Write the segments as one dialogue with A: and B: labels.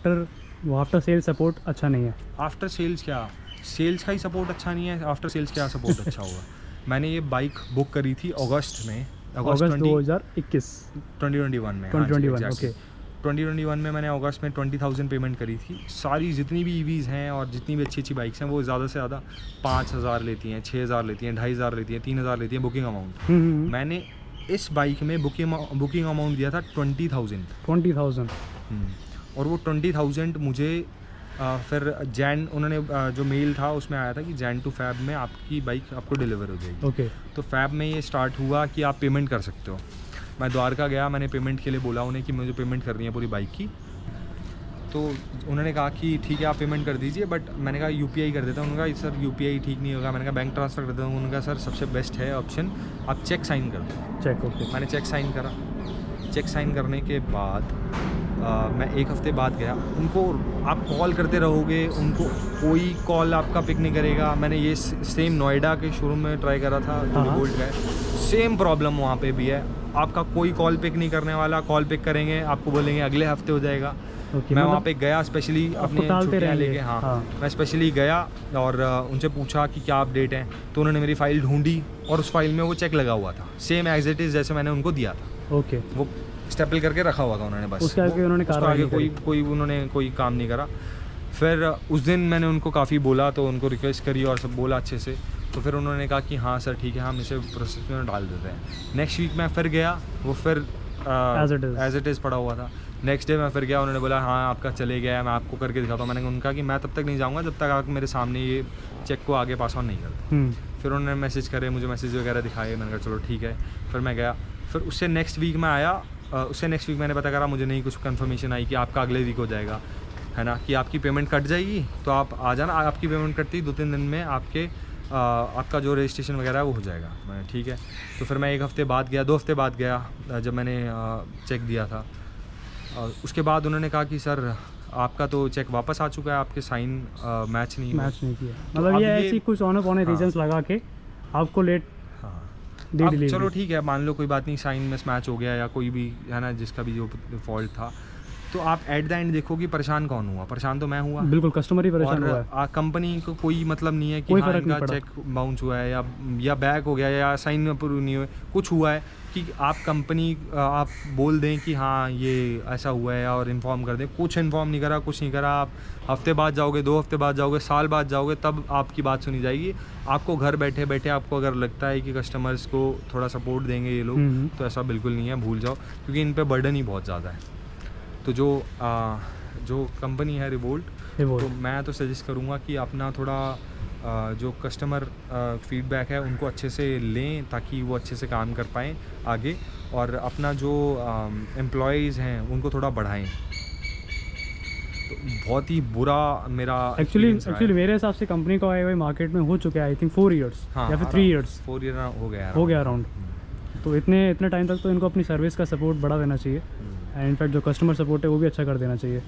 A: After sale support अच्छा नहीं है?
B: आफ्टर सेल्स क्या, सेल्स का ही सपोर्ट अच्छा नहीं है, आफ्टर सेल्स क्या सपोर्ट अच्छा होगा। मैंने ये बाइक बुक करी थी अगस्त में,
A: अगस्त 2021
B: 2021 में।
A: 2021 ओके।
B: 2021 में मैंने अगस्त में 20,000 पेमेंट करी थी। सारी जितनी भी ईवीज़ हैं और जितनी भी अच्छी अच्छी बाइक्स हैं वो ज़्यादा से ज़्यादा 5,000 लेती हैं, 6,000 लेती हैं, 2,500 लेती हैं, 3,000 लेती हैं बुकिंग अमाउंट। मैंने इस बाइक में बुकिंग अमाउंट दिया था 20,000। और वो 20,000 मुझे फिर उन्होंने जो मेल था उसमें आया था कि जैन टू फैब में आपकी बाइक आपको डिलीवर हो जाएगी।
A: ओके।
B: तो फैब में ये स्टार्ट हुआ कि आप पेमेंट कर सकते हो। मैं द्वारका गया, मैंने पेमेंट के लिए बोला उन्हें कि मुझे पेमेंट करनी है पूरी बाइक की। तो उन्होंने कहा कि ठीक है आप पेमेंट कर दीजिए, बट मैंने कहा यूपीआई कर देता हूँ। उन्होंने कहा सर यूपीआई ठीक नहीं होगा। मैंने कहा बैंक ट्रांसफ़र कर देता हूँ। उन्होंने कहा सर सबसे बेस्ट है ऑप्शन आप चेक साइन कर दो।
A: Check, okay.
B: मैंने चेक साइन करा। चेक साइन करने के बाद मैं एक हफ़्ते बाद गया। उनको आप कॉल करते रहोगे, उनको कोई कॉल आपका पिक नहीं करेगा। मैंने ये सेम नोएडा के शोरूम में ट्राई करा था, गोल्ड का, सेम प्रॉब्लम वहाँ पे भी है। आपका कोई कॉल पिक नहीं करने वाला, कॉल पिक करेंगे आपको बोलेंगे अगले हफ्ते हो जाएगा। मैं वहाँ पे गया स्पेशली अपने छुट्टियाँ लेके। हाँ, मैं स्पेशली गया और उनसे पूछा कि क्या अपडेट है। तो उन्होंने मेरी फ़ाइल ढूंढी और उस फाइल में वो चेक लगा हुआ था, सेम एज इट इज़ जैसे मैंने उनको दिया था।
A: ओके।
B: वो स्टेपल करके रखा हुआ था उन्होंने, बस
A: उसके आगे उन्होंने
B: कोई काम नहीं करा। फिर उस दिन मैंने उनको काफ़ी बोला, तो उनको रिक्वेस्ट करी और सब बोला अच्छे से। तो फिर उन्होंने कहा कि हाँ सर ठीक है हम इसे प्रोसेस में डाल देते हैं। नेक्स्ट वीक मैं फिर गया, वो फिर एज इट इज़ पड़ा हुआ था। नेक्स्ट डे मैं फिर गया, उन्होंने बोला हाँ आपका चले गया, मैं आपको करके दिखाता हूँ। मैंने उनका कि मैं तब तक नहीं जाऊँगा जब तक आप मेरे सामने ये चेक को आगे पास ऑन नहीं करते। फिर उन्होंने मैसेज करे, मुझे मैसेज वगैरह दिखाए। मैंने कहा चलो ठीक है। फिर मैं गया, फिर उससे नेक्स्ट वीक में आया। उससे नेक्स्ट वीक मैंने पता करा, मुझे नहीं कुछ कंफर्मेशन आई कि आपका अगले वीक हो जाएगा, है ना, कि आपकी पेमेंट कट जाएगी तो आप आ जाना। आपकी पेमेंट कटती 2-3 दिन में आपका जो रजिस्ट्रेशन वगैरह है वो हो जाएगा। मैंने ठीक है। तो फिर मैं 1 हफ़्ते बाद गया, 2 हफ़्ते बाद गया जब मैंने चेक दिया था। उसके बाद उन्होंने कहा कि सर आपका तो चेक वापस आ चुका है, आपके साइन मैच नहीं किया।
A: मतलब ये ऐसी कुछ ऑन पौने रीजंस लगा के आपको लेट।
B: अब चलो ठीक है, मान लो कोई बात नहीं, साइन मिस मैच हो गया या कोई भी है ना, जिसका भी जो फॉल्ट था। तो आप एट द एंड देखो कि परेशान कौन हुआ। परेशान तो मैं हुआ,
A: बिल्कुल कस्टमर ही परेशान हुआ है।
B: कंपनी को कोई मतलब नहीं है कि हाँ इनका चेक बाउंस हुआ है या बैक हो गया या साइन में अप्रूव नहीं हुआ। कुछ हुआ है कि आप कंपनी आप बोल दें कि हाँ ये ऐसा हुआ है और इन्फॉर्म कर दें। कुछ इन्फॉर्म नहीं करा, कुछ नहीं करा। आप हफ्ते बाद जाओगे, 2 हफ्ते बाद जाओगे, साल बाद जाओगे, तब आपकी बात सुनी जाएगी। आपको घर बैठे बैठे आपको अगर लगता है कि कस्टमर्स को थोड़ा सपोर्ट देंगे ये लोग, तो ऐसा बिल्कुल नहीं है, भूल जाओ, क्योंकि इन पे बर्डन ही बहुत ज़्यादा है। तो जो कंपनी है रिवोल्ट, तो मैं तो सजेस्ट करूँगा कि अपना थोड़ा जो कस्टमर फीडबैक है उनको अच्छे से लें ताकि वो अच्छे से काम कर पाएँ आगे, और अपना जो एम्प्लॉयज़ हैं उनको थोड़ा बढ़ाएं। तो बहुत ही बुरा मेरा
A: एक्चुअली मेरे हिसाब से कंपनी को आए हुए मार्केट में हो चुके हैं आई थिंक 4 ईयर्स या फिर 3 ईयर्स।
B: 4 ईयर हो गया
A: अराउंड। तो इतने टाइम तक तो इनको अपनी सर्विस का सपोर्ट बढ़ा देना चाहिए, एंड इनफैक्ट जो कस्टमर सपोर्ट है वो भी अच्छा कर देना चाहिए।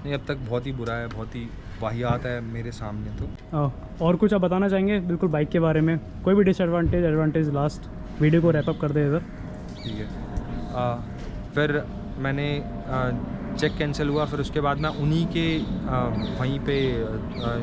B: नहीं, अब तक बहुत ही बुरा है, बहुत ही वाहियात है मेरे सामने। तो
A: और कुछ आप बताना चाहेंगे बिल्कुल बाइक के बारे में, कोई भी डिसएडवांटेज एडवांटेज, लास्ट वीडियो को रैप अप कर दे इधर।
B: ठीक है। फिर मैंने चेक कैंसिल हुआ, फिर उसके बाद मैं उन्हीं के वहीं पे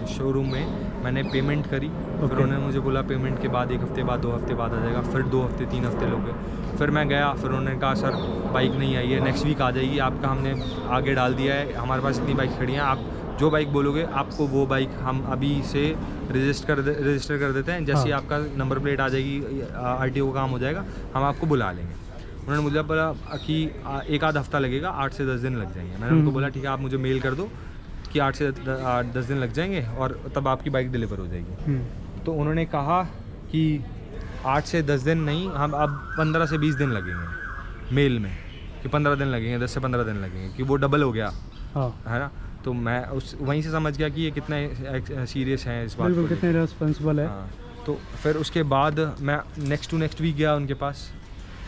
B: शोरूम में मैंने पेमेंट करी। फिर उन्होंने मुझे बोला पेमेंट के बाद 1 हफ़्ते बाद 2 हफ़्ते बाद आ जाएगा। फिर 2 हफ़्ते 3 हफ़्ते लोग गए। फिर मैं गया, फिर उन्होंने कहा सर बाइक नहीं आई है, नेक्स्ट वीक आ जाएगी, आपका हमने आगे डाल दिया है, हमारे पास इतनी बाइक खड़ी हैं, आप जो बाइक बोलोगे आपको वो बाइक हम अभी से रजिस्टर कर देते हैं। जैसे ही आपका नंबर प्लेट आ जाएगी, RTO का काम हो जाएगा, हम आपको बुला लेंगे। उन्होंने मुझे बोला कि 1 आध हफ़्ता लगेगा, 8 से 10 दिन लग जाएंगे। मैंने उनको बोला ठीक है आप मुझे मेल कर दो कि 8 से 10 दिन लग जाएंगे और तब आपकी बाइक डिलीवर हो जाएगी। तो उन्होंने कहा कि 8 से 10 दिन नहीं, हम अब 15 से 20 दिन लगेंगे मेल में, कि 15 दिन लगेंगे, 10 से 15 दिन लगेंगे, कि वो डबल हो गया। है ना। तो मैं वहीं से समझ गया कि ये कितना सीरियस है इस बात को,
A: कितने रिस्पॉन्सिबल है।
B: तो फिर उसके बाद मैं नेक्स्ट वीक गया उनके पास,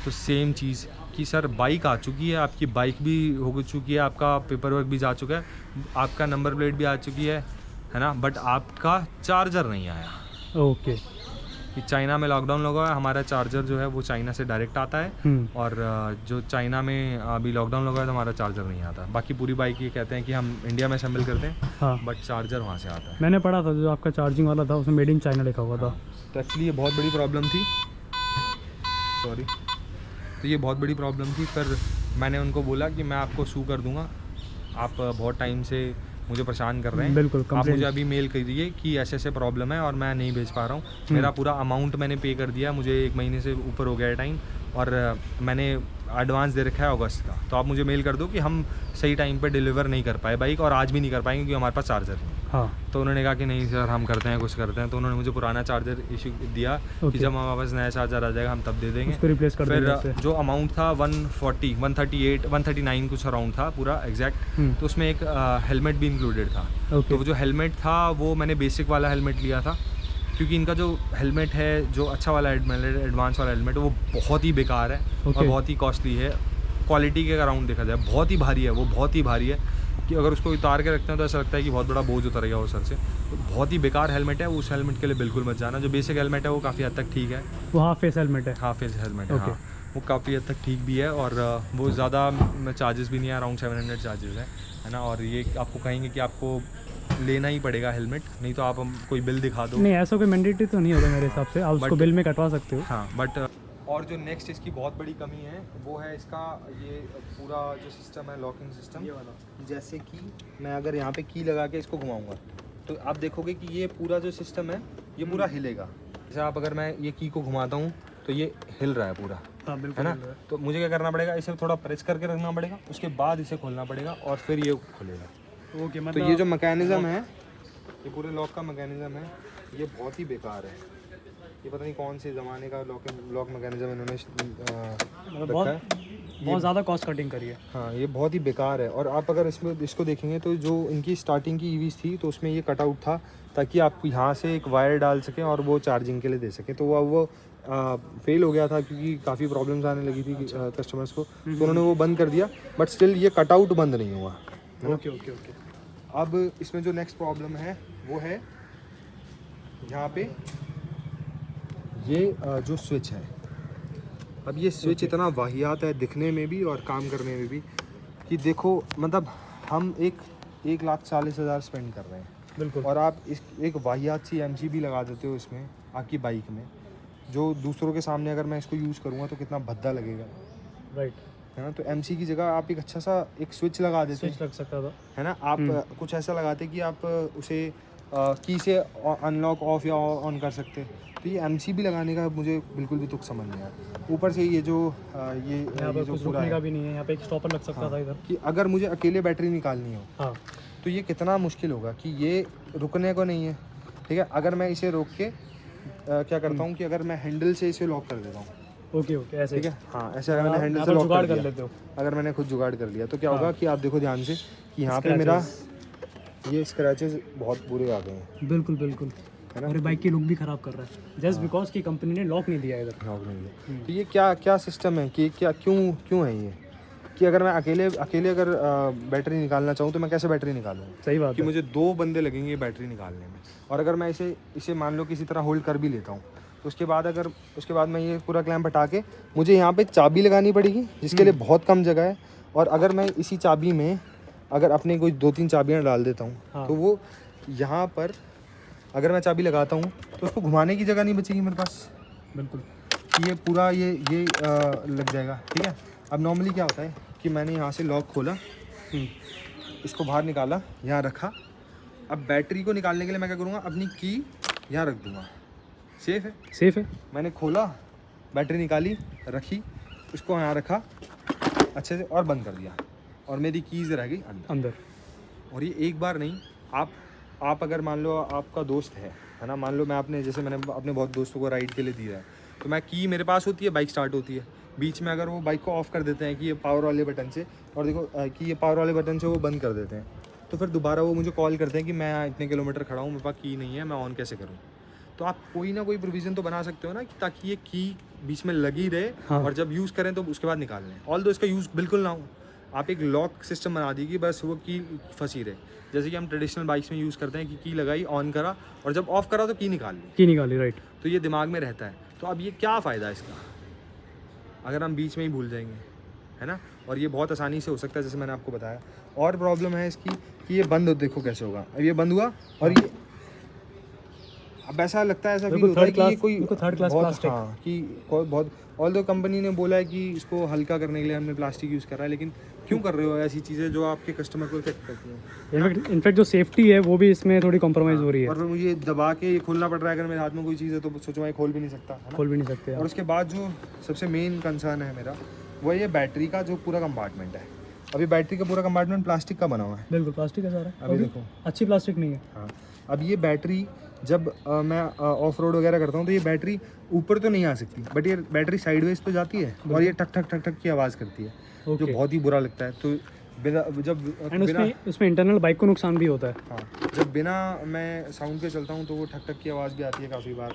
B: तो सेम चीज़ कि सर बाइक आ चुकी है, आपकी बाइक भी हो चुकी है, आपका पेपर वर्क भी जा चुका है, आपका नंबर प्लेट भी आ चुकी है ना, बट आपका चार्जर नहीं आया।
A: ओके।
B: कि चाइना में लॉकडाउन लगा है, हमारा चार्जर जो है वो चाइना से डायरेक्ट आता है और जो चाइना में अभी लॉकडाउन लगा है तो हमारा चार्जर नहीं आता। बाकी पूरी बाइक ये कहते हैं कि हम इंडिया में असेंबल करते हैं,
A: हाँ
B: बट चार्जर वहाँ से आता है।
A: मैंने पढ़ा था जो आपका चार्जिंग वाला था उसमें मेड इन चाइना लिखा हुआ था।
B: तो एक्चुअली ये बहुत बड़ी प्रॉब्लम थी, सॉरी, तो ये बहुत बड़ी प्रॉब्लम थी। फिर मैंने उनको बोला कि मैं आपको सू कर दूंगा, आप बहुत टाइम से मुझे परेशान कर रहे हैं,
A: बिल्कुल
B: आप मुझे अभी मेल करिए कि ऐसे ऐसे प्रॉब्लम है और मैं नहीं भेज पा रहा हूँ। मेरा पूरा अमाउंट मैंने पे कर दिया, मुझे 1 महीने से ऊपर हो गया है टाइम और मैंने एडवांस दे रखा है अगस्त का, तो आप मुझे मेल कर दो कि हम सही टाइम पे डिलीवर नहीं कर पाए बाइक और आज भी नहीं कर पाएंगे क्योंकि हमारे पास चार्जर नहीं।
A: हाँ
B: तो उन्होंने कहा कि नहीं सर हम करते हैं, कुछ करते हैं। तो उन्होंने मुझे पुराना चार्जर इशू दिया कि जब हमारे पास नया चार्जर आ जाएगा हम तब दे देंगे,
A: उसको रिप्लेस कर देंगे उससे।
B: फिर जो अमाउंट था 140, 138, 139 कुछ अराउंड था पूरा एग्जैक्ट, तो उसमें एक हेलमेट भी इंक्लूडेड था। तो वो जो हेलमेट था वो मैंने बेसिक वाला हेलमेट लिया था क्योंकि इनका जो हेलमेट है, जो अच्छा वाला एडवांस वाला हेलमेट है वो बहुत ही बेकार है और बहुत ही कॉस्टली है। क्वालिटी के अराउंड देखा जाए बहुत ही भारी है, वो बहुत ही भारी है कि अगर उसको उतार के रखते हैं तो ऐसा लगता है कि बहुत बड़ा बोझ उतर गया वो सर से। तो बहुत ही बेकार हेलमेट है, उस हेलमेट के लिए बिल्कुल मत जाना। जो बेसिक हेलमेट है वो काफ़ी हद तक ठीक है,
A: वो हाफ फेस हेलमेट है।
B: हाफ फेस हेलमेट है, हाँ, वो काफ़ी हद तक ठीक भी है और वो ज़्यादा चार्जेस भी नहीं है, अराउंड 700 चार्जेस है ना। और ये आपको कहेंगे कि आपको लेना ही पड़ेगा हेलमेट, नहीं तो आप कोई बिल दिखा दो।
A: नहीं ऐसा कोई मैंडेटरी तो नहीं होगा मेरे हिसाब से, आप उसको बिल में कटवा सकते हो।
B: हाँ बट और जो नेक्स्ट इसकी बहुत बड़ी कमी है वो है इसका ये पूरा जो सिस्टम है, लॉकिंग सिस्टम। जैसे कि मैं अगर यहाँ पे की लगा के इसको घुमाऊंगा तो आप देखोगे कि ये पूरा जो सिस्टम है ये पूरा हिलेगा। जैसे आप अगर मैं ये की को घुमाता हूँ तो ये हिल रहा है पूरा,
A: हाँ बिल्कुल
B: है ना। तो मुझे क्या करना पड़ेगा, इसे थोड़ा प्रेस करके रखना पड़ेगा, उसके बाद इसे खोलना पड़ेगा और फिर ये खुलेगा।
A: ओके,
B: तो ये जो मैकेनिज़्म है, ये पूरे लॉक का मैकेनिज़्म है, ये बहुत ही बेकार है। ये पता नहीं कौन से ज़माने का लॉक मैकेनिज़्म इन्होंने
A: बहुत ज़्यादा कॉस्ट कटिंग करी है।
B: हाँ ये बहुत ही बेकार है। और आप अगर इसमें इसको देखेंगे तो जो इनकी स्टार्टिंग की ईवीज़ थी तो उसमें ये कटआउट था ताकि आप यहाँ से एक वायर डाल सकें और वो चार्जिंग के लिए दे सकें। तो वो फेल हो गया था क्योंकि काफ़ी प्रॉब्लम्स आने लगी थी कस्टमर्स को, तो उन्होंने वो बंद कर दिया। बट स्टिल ये कटआउट बंद नहीं हुआ।
A: Okay okay okay.
B: अब इसमें जो नेक्स्ट प्रॉब्लम है वो है यहाँ पे ये जो स्विच है। अब ये स्विच इतना वाहियात है दिखने में भी और काम करने में भी कि देखो, मतलब हम 1,40,000 स्पेंड कर रहे हैं
A: बिल्कुल,
B: और आप इस एक वाहियात सी MG लगा देते हो इसमें आपकी बाइक में, जो दूसरों के सामने अगर मैं इसको यूज़ करूँगा तो कितना भद्दा लगेगा,
A: राइट,
B: है ना। तो MC की जगह आप एक अच्छा सा एक स्विच लगा देते
A: स्विच लग सकता था,
B: है ना। आप कुछ ऐसा लगाते कि आप उसे की से अनलॉक ऑफ या ऑन कर सकते। तो ये MC भी लगाने का मुझे बिल्कुल भी तुक समझ नहीं आया। ऊपर से ये जो ये जो पूरा
A: रुकने का भी नहीं है, यहाँ पे एक स्टॉपर लग सकता था इधर
B: कि अगर मुझे अकेले बैटरी निकालनी हो
A: हाँ
B: तो ये कितना मुश्किल होगा कि ये रुकने को नहीं है, ठीक है। अगर मैं इसे रोक के क्या करता हूँ कि अगर मैं हैंडल से इसे लॉक कर देता हूँ,
A: ओके ओके, ऐसे
B: ठीक है, हाँ ऐसे अगर मैंने हैंडल से लॉक कर
A: लेते हो,
B: अगर मैंने खुद जुगाड़ कर लिया तो क्या होगा कि आप देखो ध्यान से कि यहाँ पे मेरा ये स्क्रैचेस बहुत बुरे आ गए हैं।
A: बिल्कुल बिल्कुल, और बाइक की लुक भी ख़राब कर रहा है जस्ट बिकॉज की कंपनी ने लॉक नहीं दिया इधर।
B: लॉक नहीं दिया। तो ये क्या सिस्टम है कि क्या क्यों है ये कि अगर मैं अकेले अगर बैटरी निकालना चाहूँ तो मैं कैसे बैटरी निकालूँ?
A: सही बात
B: कि
A: है,
B: मुझे 2 बंदे लगेंगे बैटरी निकालने में। और अगर मैं इसे मान लो किसी तरह होल्ड कर भी लेता हूँ तो उसके बाद मैं ये पूरा क्लैंप हटा के मुझे यहाँ पे चाबी लगानी पड़ेगी जिसके लिए बहुत कम जगह है। और अगर मैं इसी चाबी में अगर अपने कोई 2-3 चाबियाँ डाल देता हूँ
A: हाँ।
B: तो वो यहाँ पर अगर मैं चाबी लगाता हूँ तो उसको घुमाने की जगह नहीं बचेगी मेरे पास।
A: बिल्कुल,
B: ये पूरा ये लग जाएगा, ठीक है। अब नॉर्मली क्या होता है कि मैंने यहाँ से लॉक खोला, इसको बाहर निकाला, यहाँ रखा। अब बैटरी को निकालने के लिए मैं क्या करूँगा, अपनी की यहाँ रख दूँगा। सेफ़ है,
A: सेफ है।
B: मैंने खोला, बैटरी निकाली, रखी, उसको यहाँ रखा अच्छे से और बंद कर दिया और मेरी कीज़ रह गई अंदर। और ये एक बार नहीं, आप अगर मान लो आपका दोस्त है ना, मान लो मैंने अपने बहुत दोस्तों को राइड के लिए दिया है तो मैं की मेरे पास होती है, बाइक स्टार्ट होती है, बीच में अगर वो बाइक को ऑफ़ कर देते हैं कि ये पावर वाले बटन से, और देखो कि ये पावर वाले बटन से वो बंद कर देते हैं, तो फिर दोबारा वो मुझे कॉल करते हैं कि मैं इतने किलोमीटर खड़ा हूँ, मेरे पास की नहीं है, मैं ऑन कैसे करूँ। तो आप कोई ना कोई प्रोविज़न तो बना सकते हो ना कि ताकि ये की बीच में लगी रहे,
A: हाँ।
B: और जब यूज़ करें तो उसके बाद निकाल लें। ऑल्दो इसका यूज़ बिल्कुल ना हो, आप एक लॉक सिस्टम बना दी कि बस वो की फंसी रहे, जैसे कि हम ट्रेडिशनल बाइक्स में यूज़ करते हैं कि की लगाई, ऑन करा और जब ऑफ करा तो की निकाल ली,
A: की निकाली, राइट।
B: तो ये दिमाग में रहता है। तो अब ये क्या फ़ायदा है इसका अगर हम बीच में ही भूल जाएंगे, है ना। और ये बहुत आसानी से हो सकता है, जैसे मैंने आपको बताया। और प्रॉब्लम है इसकी कि ये बंद हो, देखो कैसे होगा। अब ये बंद हुआ और ये अब ऐसा लगता है, ऐसा फील होता है कि ये कोई
A: थर्ड क्लास
B: बहुत,
A: प्लास्टिक।
B: हाँ, कि कोई बहुत, ऑल्दो कंपनी ने बोला है कि इसको हल्का करने के लिए हमने प्लास्टिक यूज़ करा है, लेकिन क्यों कर रहे हो ऐसी चीज़ें जो आपके कस्टमर को इफेक्ट करती हैं।
A: इनफैक्ट जो सेफ्टी है वो भी इसमें थोड़ी कॉम्प्रोमाइज़ हो रही है।
B: और फिर मुझे दबा के ये खोलना पड़ रहा है, अगर मेरे हाथ में कोई चीज़ है तो सोचो मैं खोल भी नहीं सकता, है ना?
A: खोल भी नहीं सकते।
B: और उसके बाद जो सबसे मेन कंसर्न है मेरा, वो ये बैटरी का जो पूरा कंपार्टमेंट है। अभी बैटरी का पूरा कंपार्टमेंट प्लास्टिक का बना हुआ है,
A: बिल्कुल प्लास्टिक है सारा।
B: अभी देखो
A: अच्छी प्लास्टिक नहीं है।
B: हाँ, अब ये बैटरी जब मैं ऑफ रोड वगैरह करता हूँ तो ये बैटरी ऊपर तो नहीं आ सकती, बट ये बैटरी साइडवेज तो जाती है और ये टक टक टक टक की आवाज़ करती है, जो बहुत ही बुरा लगता है। तो बिना
A: उसमें इंटरनल बाइक को नुकसान भी होता है।
B: हाँ, जब बिना मैं साउंड के चलता हूँ तो वो ठक ठक की आवाज़ भी आती है काफ़ी बार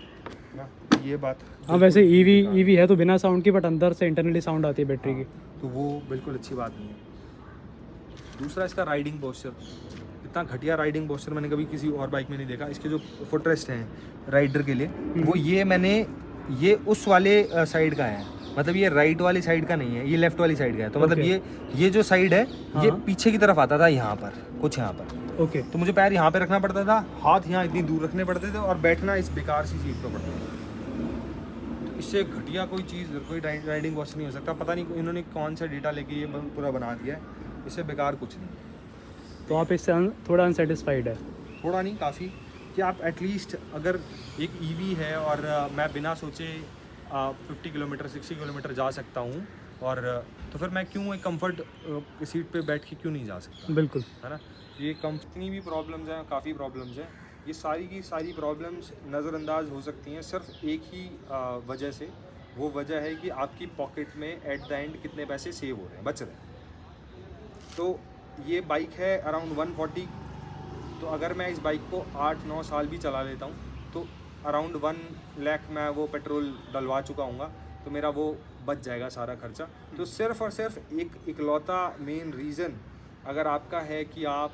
B: ना, ये बात।
A: हाँ, वैसे ईवी है तो बिना साउंड की, बट अंदर से इंटरनली साउंड आती है बैटरी की,
B: तो वो बिल्कुल अच्छी बात नहीं है। दूसरा इसका राइडिंग पोस्चर, इतना घटिया राइडिंग पोस्चर मैंने कभी किसी और बाइक में नहीं देखा। इसके जो फुटरेस्ट हैं राइडर के लिए, वो ये उस वाले साइड का है, मतलब ये राइट वाली साइड का नहीं है, ये लेफ्ट वाली साइड का है। तो मतलब ये जो साइड है ये पीछे की तरफ आता था, यहाँ पर कुछ यहाँ पर।
A: ओके।
B: तो मुझे पैर यहाँ पे रखना पड़ता था, हाथ यहाँ इतनी दूर रखने पड़ते थे और बैठना इस बेकार सी सीट पर पड़ता था। तो इससे घटिया कोई चीज़, कोई राइडिंग पोस्चर नहीं हो सकता। पता नहीं इन्होंने कौन सा डेटा लेके ये पूरा बना दिया है, इससे बेकार कुछ नहीं।
A: तो आप इससे थोड़ा अनसेटिस्फाइड है? थोड़ा
B: नहीं, काफ़ी, कि आप एटलीस्ट अगर एक ईवी है और मैं बिना सोचे 50 किलोमीटर 60 किलोमीटर जा सकता हूँ, और तो फिर मैं क्यों एक कंफर्ट सीट पे बैठ के क्यों नहीं जा सकता?
A: बिल्कुल,
B: है ना। ये कंपनी भी प्रॉब्लम्स हैं, काफ़ी प्रॉब्लम्स हैं। ये सारी की सारी प्रॉब्लम्स नज़रअंदाज हो सकती हैं सिर्फ एक ही वजह से। वो वजह है कि आपकी पॉकेट में एट द एंड कितने पैसे सेव हो रहे हैं, बच रहे हैं। तो ये बाइक है अराउंड 140, तो अगर मैं इस बाइक को 8-9 साल भी चला लेता हूँ तो अराउंड 1 लाख मैं वो पेट्रोल डलवा चुका हूँगा, तो मेरा वो बच जाएगा सारा खर्चा। तो सिर्फ और सिर्फ एक इकलौता मेन रीज़न अगर आपका है कि आप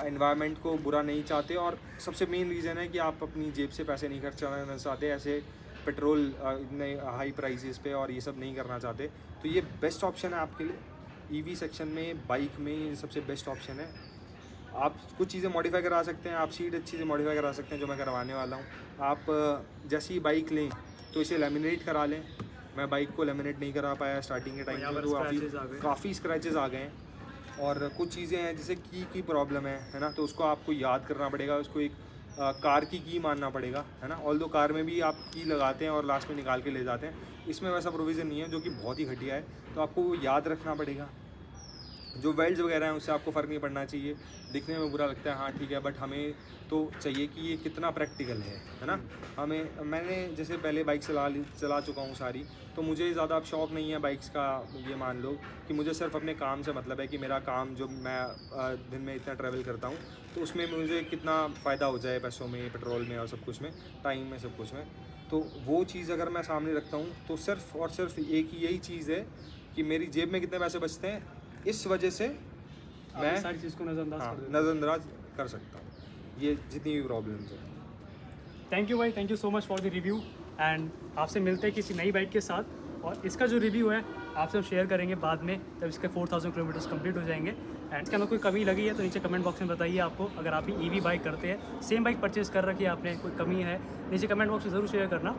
B: एनवायरनमेंट को बुरा नहीं चाहते, और सबसे मेन रीज़न है कि आप अपनी जेब से पैसे नहीं खर्च करना चाहते ऐसे पेट्रोल इतने हाई प्राइसेस पे, और ये सब नहीं करना चाहते, तो ये बेस्ट ऑप्शन है आपके लिए। ईवी सेक्शन में, बाइक में ये सबसे बेस्ट ऑप्शन है। आप कुछ चीज़ें मॉडिफाई करा सकते हैं, आप सीट अच्छी से मॉडिफाई करा सकते हैं, जो मैं करवाने वाला हूँ। आप जैसी बाइक लें तो इसे लेमिनेट करा लें। मैं बाइक को लेमिनेट नहीं करा पाया स्टार्टिंग के टाइम पे, तो काफ़ी स्क्रैचेस आ गए हैं। और कुछ चीज़ें हैं जैसे की प्रॉब्लम है ना, तो उसको आपको याद करना पड़ेगा, उसको एक कार की मानना पड़ेगा, है ना। ऑल्दो कार में भी आप की लगाते हैं और लास्ट में निकाल के ले जाते हैं, इसमें वैसा प्रोविज़न नहीं है, जो कि बहुत ही घटिया है। तो आपको वो याद रखना पड़ेगा। जो वेल्ड्स वगैरह हैं उससे आपको फ़र्क नहीं पड़ना चाहिए, दिखने में बुरा लगता है, हाँ ठीक है, बट हमें तो चाहिए कि ये कितना प्रैक्टिकल है ना। मैंने जैसे पहले बाइक चला चुका हूँ सारी, तो मुझे ज़्यादा अब शौक़ नहीं है बाइक्स का। ये मान लो कि मुझे सिर्फ अपने काम से मतलब है कि मेरा काम जो मैं दिन में इतना ट्रैवल करता हूँ, तो उसमें मुझे कितना फ़ायदा हो जाए पैसों में, पेट्रोल में और सब कुछ में, टाइम में, सब कुछ में। तो वो चीज़ अगर मैं सामने रखता हूँ तो सिर्फ और सिर्फ एक ही यही चीज़ है कि मेरी जेब में कितने पैसे बचते हैं, इस वजह से मैं
A: सारी चीज़ को
B: नज़रअंदाज कर सकता हूँ, ये जितनी भी प्रॉब्लम्स हैं।
A: थैंक यू भाई, thank you so much for the review. And आपसे मिलते हैं किसी नई बाइक के साथ, और इसका जो रिव्यू है आपसे हम शेयर करेंगे बाद में, जब इसके 4000 किलोमीटर्स कंप्लीट हो जाएंगे। एंड इसके अंदर कोई कमी लगी है तो नीचे कमेंट बॉक्स में बताइए आपको। अगर आप भी ईवी बाइक करते हैं, सेम बाइक परचेज़ कर रखी है आपने, कोई कमी है नीचे कमेंट बॉक्स में ज़रूर शेयर करना।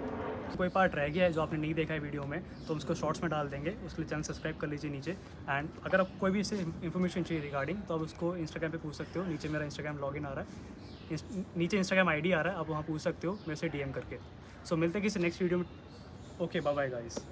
A: कोई पार्ट रह गया है जो आपने नहीं देखा है वीडियो में, तो हम उसको शॉर्ट्स में डाल देंगे, उसके लिए चैनल सब्सक्राइब कर लीजिए नीचे। एंड अगर आपको कोई भी इससे इन्फॉर्मेशन चाहिए रिगार्डिंग, तो आप उसको इंस्टाग्राम पे पूछ सकते हो। नीचे मेरा इंस्टाग्राम लॉगिन आ रहा है, नीचे इंस्टाग्राम आईडी आ रहा है, आप वहाँ पूछ सकते हो मेरे से DM करके। सो मिलते हैं किसी नेक्स्ट वीडियो में। Okay, bye bye guys.